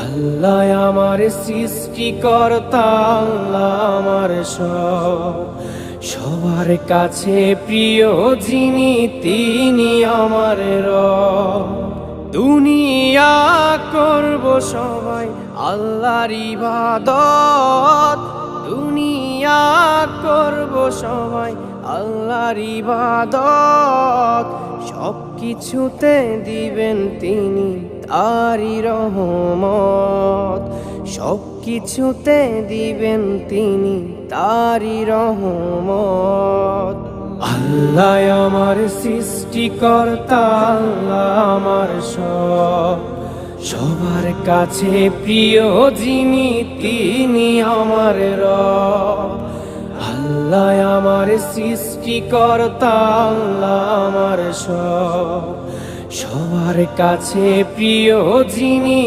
আল্লাহ আমার সৃষ্টিকর্তা, আল্লাহ আমার সব, সবার কাছে প্রিয় যিনি তিনি আমার রব। দুনিয়া করব সবাই আল্লাহর ইবাদত, দুনিয়া করব সবাই আল্লাহর ইবাদত, সব কিছুতে দিবেন তিনি তারি রহমত, সব কিছুতে দিবেন তিনি তারি রহমত। আল্লাহ আমার সৃষ্টিকর্তা, আল্লাহ আমার সব, সবার কাছে প্রিয় যিনি তিনি আমার রব। আল্লাহ আমার সৃষ্টিকর্তা, আল্লাহ আমার সব, সবার কাছে প্রিয় যিনি